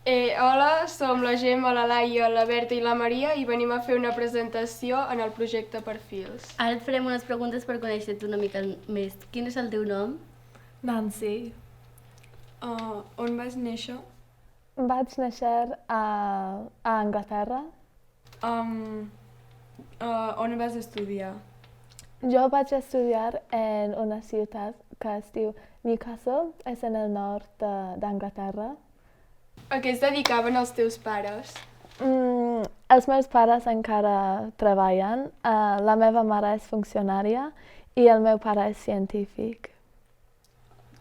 Hola, som la Gemma, la Laia, la Berta i la Maria i venim a fer una presentació en el projecte Perfils. Ara et farem unes preguntes per conèixer-te una mica més. Quin és el teu nom? Nancy. On vas néixer? Vaig néixer a Anglaterra. On vas estudiar? Jo vaig estudiar en una ciutat que es diu Newcastle, és en el nord d'Anglaterra. A què es dedicaven els teus pares? Els meus pares encara treballen. La meva mare és funcionària i el meu pare és científic.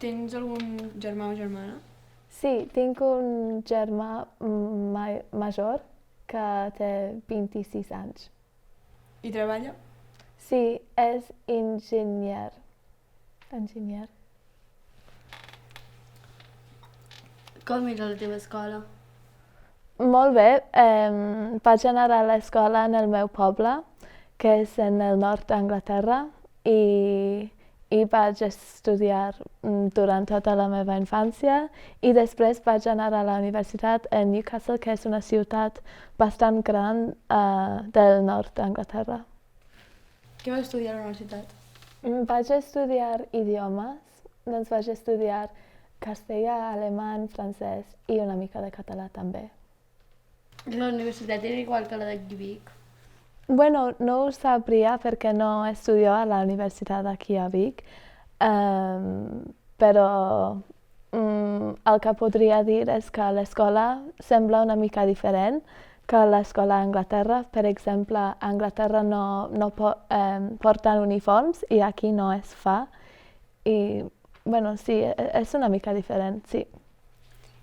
Tens algun germà o germana? Sí, tinc un germà major que té 26 anys. I treballa? Sí, és enginyer. Enginyer. Com era la teva escola? Molt bé. Vaig anar a l'escola en el meu poble, que és en el nord d'Anglaterra, i vaig estudiar durant tota la meva infància i després vaig anar a la universitat en Newcastle, que és una ciutat bastant gran del nord d'Anglaterra. Què vas estudiar a la universitat? Vaig estudiar idiomes, doncs vaig estudiar castellà, alemany, francès i una mica de català també. La universitat era igual que la de Vic. Bueno, no ho sabria perquè no estudio a la universitat aquí a Vic, però el que podria dir és que l'escola sembla una mica diferent que l'escola a Anglaterra. Per exemple, a Anglaterra no porten uniforms i aquí no es fa. I, bueno, sí, és una mica diferent, sí.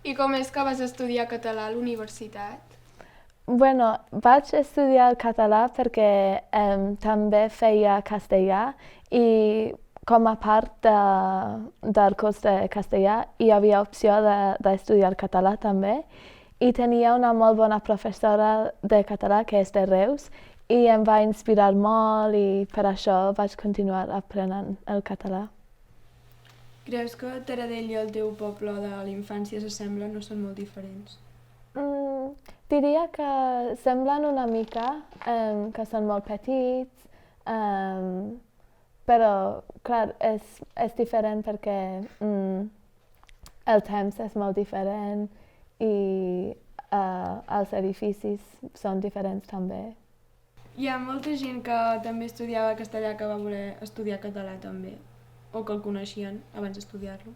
I com és que vas estudiar català a la universitat? Bueno, vaig estudiar català perquè també feia castellà i com a part del curs de castellà hi havia opció d'estudiar català també i tenia una molt bona professora de català que és de Reus i em va inspirar molt i per això vaig continuar aprenent el català. Creus que Taradell i el teu poble de la infància s'assemblen o són molt diferents? Diria que semblen una mica, que són molt petits, però, clar, és diferent perquè el temps és molt diferent i els edificis són diferents també. Hi ha molta gent que també estudiava castellà que va voler estudiar català també, o que el coneixien abans d'estudiar-lo.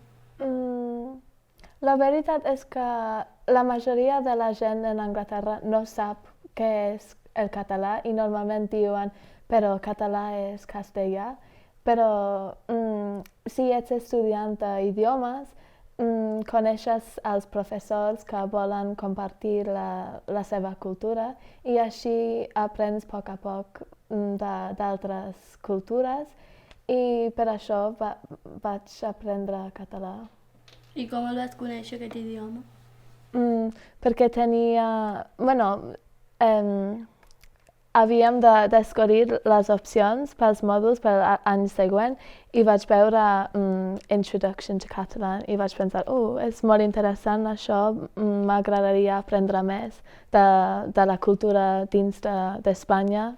La veritat és que la majoria de la gent en Anglaterra no sap què és el català i normalment diuen però català és castellà, però si ets estudiant d'idiomes coneixes els professors que volen compartir la seva cultura i així aprens a poc d'altres cultures i per això vaig aprendre català. I com el vas conèixer, aquest idioma? Perquè tenia... Bueno, havíem d'escollir les opcions pels mòduls per l'any següent i vaig veure Introduction to Catalan i vaig pensar, és molt interessant això, m'agradaria aprendre més de la cultura dins d'Espanya.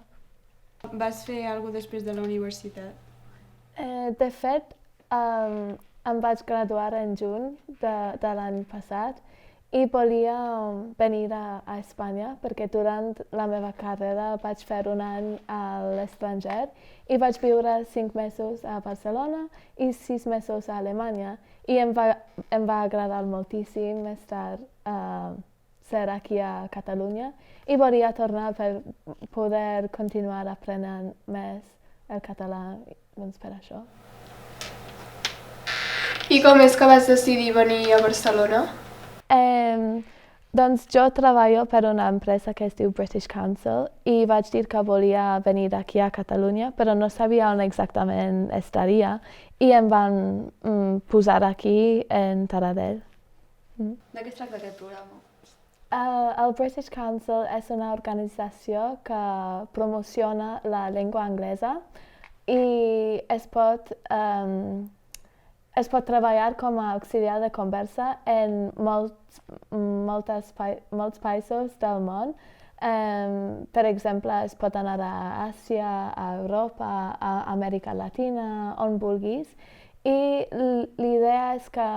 Vas fer alguna cosa després de la universitat? De fet, em vaig graduar en juny de l'any passat i volia venir a Espanya perquè durant la meva carrera vaig fer un any a l'estranger i vaig viure 5 mesos a Barcelona i 6 mesos a Alemanya i em va agradar moltíssim estar ser aquí a Catalunya i volia tornar per poder continuar aprenent més el català, doncs per això. I com és que vas decidir venir a Barcelona? Doncs jo treballo per una empresa que es diu British Council i vaig dir que volia venir aquí a Catalunya, però no sabia on exactament estaria i em van posar aquí en Taradell. De què es tracta aquest programa? El British Council és una organització que promociona la llengua anglesa i es pot es pot treballar com a auxiliar de conversa en molts països del món. Per exemple, es pot anar a Àsia, a Europa, a Amèrica Latina, on vulguis. I l'idea és que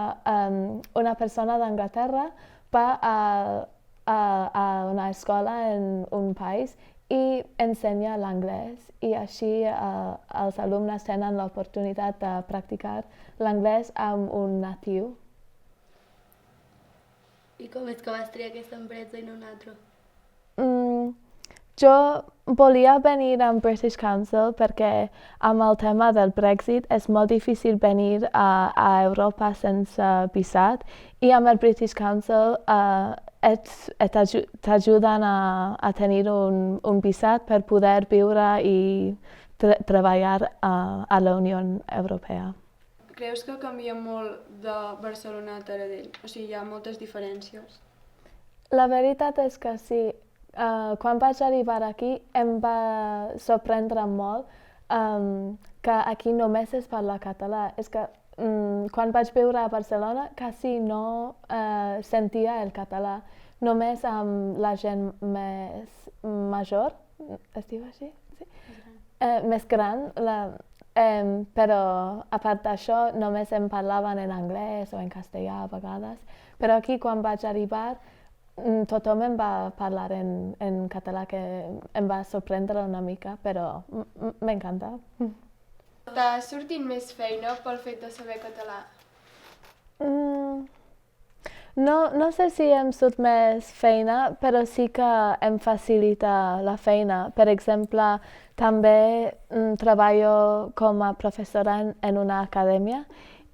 una persona d'Anglaterra va a una escola en un país i ensenya l'anglès i així els alumnes tenen l'oportunitat de practicar l'anglès amb un natiu. I com és que vas triar aquesta empresa i no una altra? Jo volia venir amb British Council perquè amb el tema del Brexit és molt difícil venir a Europa sense visat i amb el British Council t'ajuden a tenir un visat per poder viure i treballar a la Unió Europea. Creus que canvia molt de Barcelona a Taradell? O sigui, hi ha moltes diferències? La veritat és que sí. Quan vaig arribar aquí em va sorprendre molt que aquí només es parla català. És que quan vaig viure a Barcelona quasi no sentia el català. Només amb la gent més major, es diu així? Sí? Més gran, però a part d'això només em parlaven en anglès o en castellà a vegades. Però aquí quan vaig arribar tothom em va parlar en català, que em va sorprendre una mica, però m'encanta. T'ha sortit més feina pel fet de saber català? No sé si em surt més feina, però sí que em facilita la feina. Per exemple, també treballo com a professora en una acadèmia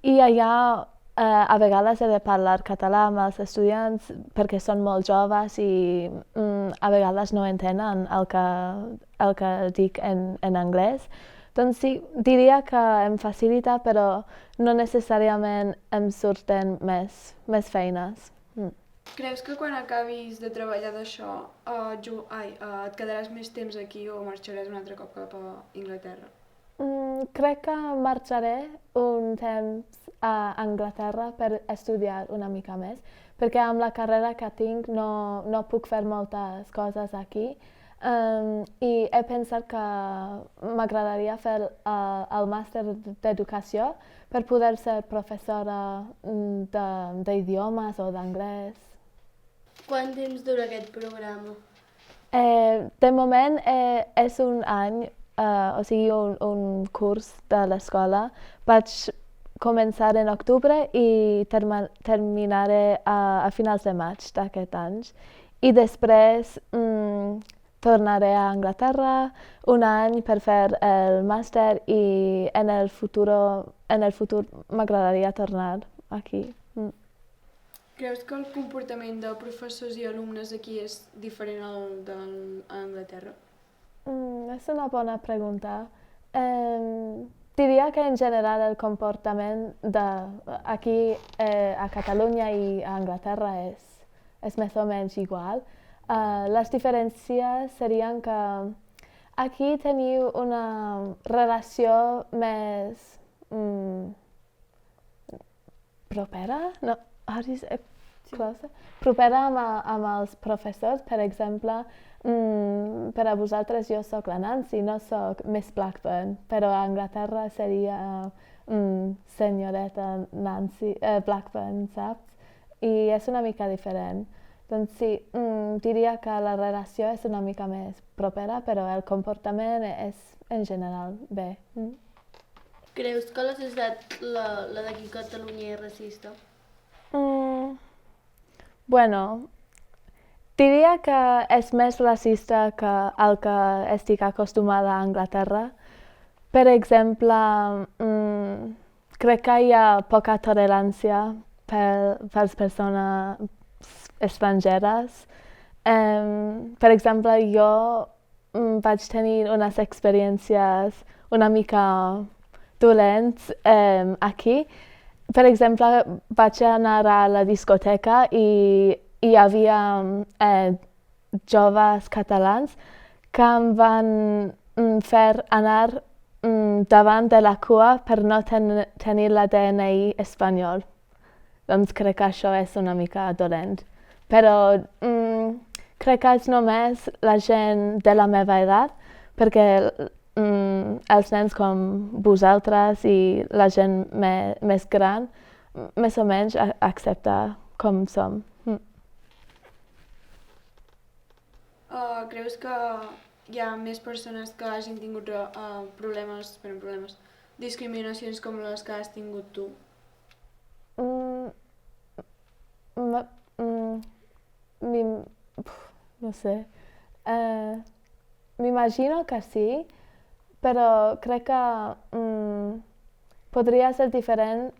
i allà a vegades he de parlar català amb els estudiants perquè són molt joves i a vegades no entenen el que dic en anglès. Doncs sí, diria que em facilita, però no necessàriament em surten més feines. Creus que quan acabis de treballar d'això et quedaràs més temps aquí o marxaràs un altre cop cap a Anglaterra? Crec que marxaré un temps a Anglaterra per estudiar una mica més, perquè amb la carrera que tinc no puc fer moltes coses aquí i he pensat que m'agradaria fer el màster d'educació per poder ser professora d'idiomes o d'anglès. Quant temps dura aquest programa? De moment és un any, o sigui un curs de l'escola. Vaig començar en octubre i terminaré a finals de maig d'aquest any. I després tornaré a Anglaterra un any per fer el màster i en el futur m'agradaria tornar aquí. Creus que el comportament de professors i alumnes aquí és diferent al d'Anglaterra? És una bona pregunta. Diria que en general el comportament aquí a Catalunya i a Anglaterra és més o menys igual. Les diferències serien que aquí teniu una relació més propera? No, propera amb els professors, per exemple. Per a vosaltres jo soc la Nancy, no soc Miss Blackburn, però a Anglaterra seria senyoreta Nancy Blackburn, saps? I és una mica diferent. Doncs sí, diria que la relació és una mica més propera, però el comportament és en general bé. Creus que la societat, la d'aquí a Catalunya, és racista? Bueno, diria que és més racista que el que estic acostumada a Anglaterra. Per exemple, crec que hi ha poca tolerància per les persones estrangeres. Per exemple, jo vaig tenir unes experiències una mica dolents aquí. Per exemple, vaig anar a la discoteca i hi havia joves catalans que em van fer anar davant de la cua per no tenir la DNI espanyol. Doncs crec que això és una mica dolent. Però crec que és només la gent de la meva edat, perquè els nens com vosaltres i la gent més gran més o menys accepta com som. Creus que hi ha més persones que hagin tingut problemes, discriminacions com les que has tingut tu? No sé. M'imagino que sí, però crec que podria ser diferent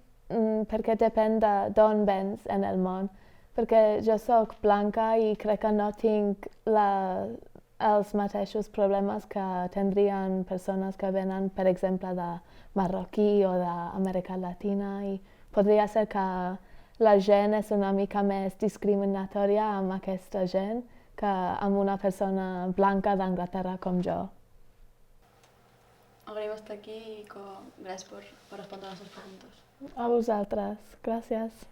perquè depèn d'on vens en el món. Perquè jo sóc blanca i crec que no tinc els mateixos problemes que tindrien persones que venen, per exemple, de Marroquí o d'Amèrica Latina, i podria ser que la gent és una mica més discriminatòria amb aquesta gent que amb una persona blanca d'Anglaterra com jo. Agraïm estar aquí i gràcies per respondre les nostres preguntes. A vosaltres. Gràcies.